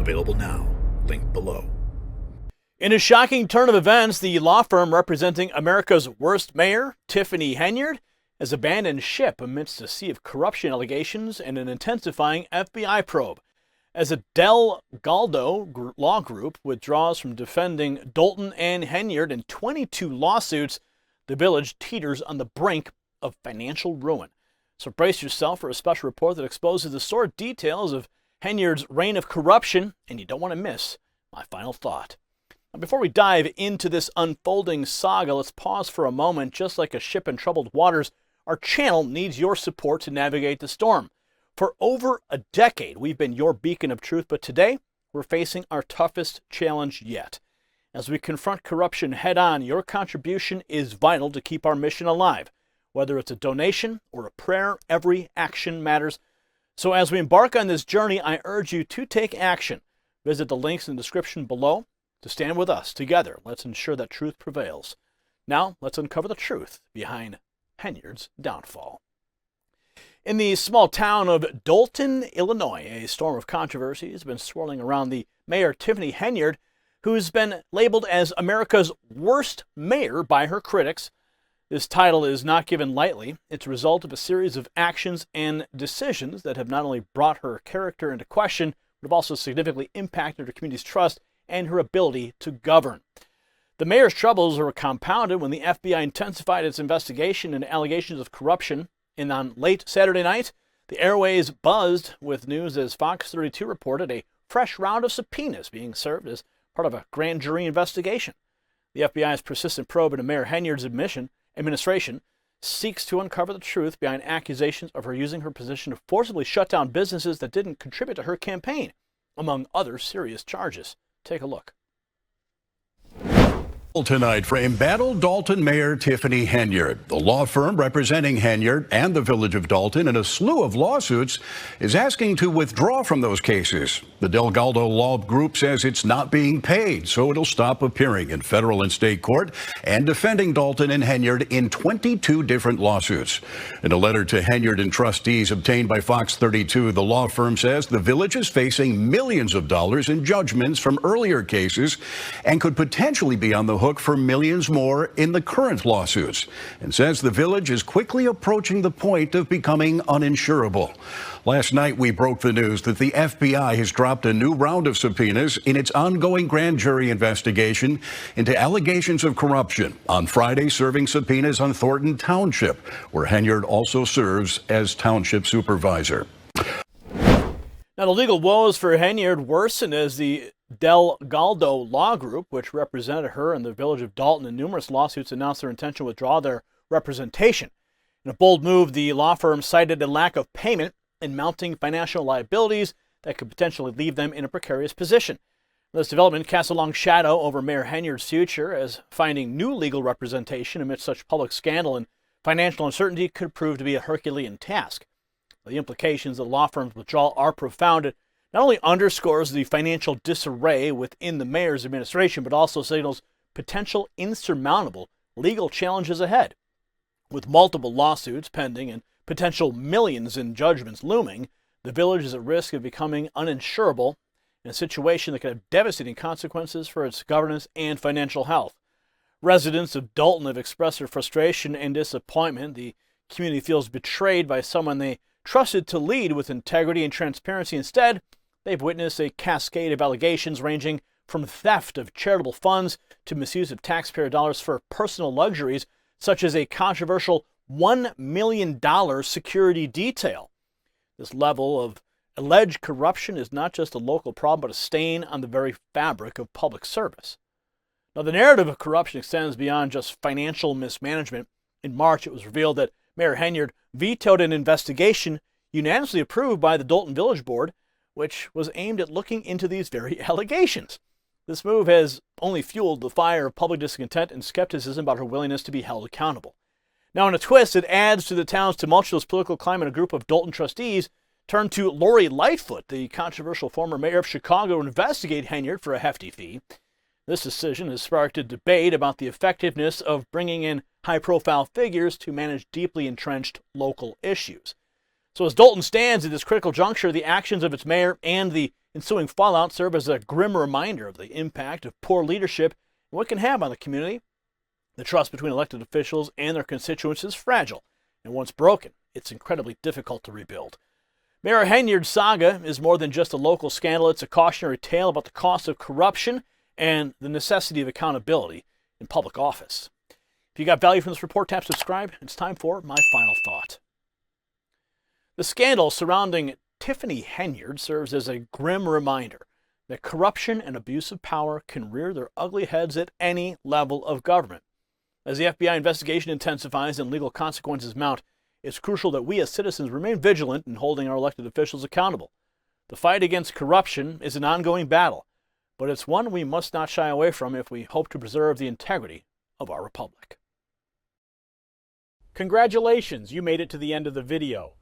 Available now. Link below. In a shocking turn of events, the law firm representing America's worst mayor, Tiffany Henyard, has abandoned ship amidst a sea of corruption allegations and an intensifying FBI probe. As the Galdo Law Group withdraws from defending Dolton and Henyard in 22 lawsuits, the village teeters on the brink of financial ruin. So brace yourself for a special report that exposes the sordid details of Henyard's reign of corruption, and you don't want to miss my final thought. Now, before we dive into this unfolding saga, let's pause for a moment. Just like a ship in troubled waters, our channel needs your support to navigate the storm. For over a decade, we've been your beacon of truth, but today, we're facing our toughest challenge yet. As we confront corruption head-on, your contribution is vital to keep our mission alive. Whether it's a donation or a prayer, every action matters. So as we embark on this journey, I urge you to take action. Visit the links in the description below to stand with us. Together, let's ensure that truth prevails. Now, let's uncover the truth behind Henyard's downfall. In the small town of Dolton, Illinois, a storm of controversy has been swirling around the mayor, Tiffany Henyard, who's been labeled as America's worst mayor by her critics. This title is not given lightly. It's a result of a series of actions and decisions that have not only brought her character into question, but have also significantly impacted her community's trust and her ability to govern. The mayor's troubles were compounded when the FBI intensified its investigation into allegations of corruption. And on late Saturday night, the airways buzzed with news as Fox 32 reported a fresh round of subpoenas being served as part of a grand jury investigation. The FBI's persistent probe into Mayor Henyard's administration seeks to uncover the truth behind accusations of her using her position to forcibly shut down businesses that didn't contribute to her campaign, among other serious charges. Take a look. Tonight for embattled Dolton Mayor Tiffany Henyard. The law firm representing Henyard and the Village of Dolton in a slew of lawsuits is asking to withdraw from those cases. The Galdo Law Group says it's not being paid, so it'll stop appearing in federal and state court and defending Dolton and Henyard in 22 different lawsuits. In a letter to Henyard and trustees obtained by Fox 32, the law firm says the village is facing millions of dollars in judgments from earlier cases and could potentially be on the hook for millions more in the current lawsuits, and says the village is quickly approaching the point of becoming uninsurable. Last night, we broke the news that the FBI has dropped a new round of subpoenas in its ongoing grand jury investigation into allegations of corruption. On Friday, serving subpoenas on Thornton Township, where Henyard also serves as township supervisor. Now, the legal woes for Henyard worsened as the Galdo Law Group, which represented her in the Village of Dolton in numerous lawsuits, announced their intention to withdraw their representation. In a bold move, the law firm cited a lack of payment and mounting financial liabilities that could potentially leave them in a precarious position. This development casts a long shadow over Mayor Henyard's future, as finding new legal representation amidst such public scandal and financial uncertainty could prove to be a Herculean task. The implications of the law firm's withdrawal are profound. It not only underscores the financial disarray within the mayor's administration, but also signals potential insurmountable legal challenges ahead. With multiple lawsuits pending and potential millions in judgments looming, the village is at risk of becoming uninsurable in a situation that could have devastating consequences for its governance and financial health. Residents of Dolton have expressed their frustration and disappointment. The community feels betrayed by someone they trusted to lead with integrity and transparency. Instead, they've witnessed a cascade of allegations ranging from theft of charitable funds to misuse of taxpayer dollars for personal luxuries, such as a controversial $1 million security detail. This level of alleged corruption is not just a local problem, but a stain on the very fabric of public service. Now, the narrative of corruption extends beyond just financial mismanagement. In March, it was revealed that Mayor Henyard vetoed an investigation unanimously approved by the Dolton Village Board, which was aimed at looking into these very allegations. This move has only fueled the fire of public discontent and skepticism about her willingness to be held accountable. Now, in a twist, it adds to the town's tumultuous political climate. A group of Dolton trustees turned to Lori Lightfoot, the controversial former mayor of Chicago, to investigate Henyard for a hefty fee. This decision has sparked a debate about the effectiveness of bringing in high-profile figures to manage deeply entrenched local issues. So as Dolton stands at this critical juncture, the actions of its mayor and the Ensuing fallout serve as a grim reminder of the impact of poor leadership and what it can have on the community. The trust between elected officials and their constituents is fragile, and once broken, it's incredibly difficult to rebuild. Mayor Henyard's saga is more than just a local scandal. It's a cautionary tale about the cost of corruption and the necessity of accountability in public office. If you got value from this report, tap subscribe. It's time for my final thought. The scandal surrounding Tiffany Henyard serves as a grim reminder that corruption and abuse of power can rear their ugly heads at any level of government. As the FBI investigation intensifies and legal consequences mount, it's crucial that we as citizens remain vigilant in holding our elected officials accountable. The fight against corruption is an ongoing battle, but it's one we must not shy away from if we hope to preserve the integrity of our republic. Congratulations, you made it to the end of the video.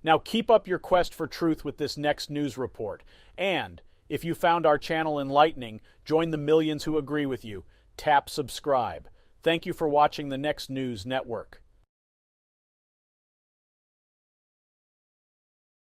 Now keep up your quest for truth with this next news report. And if you found our channel enlightening, join the millions who agree with you. Tap subscribe. Thank you for watching the Next News Network.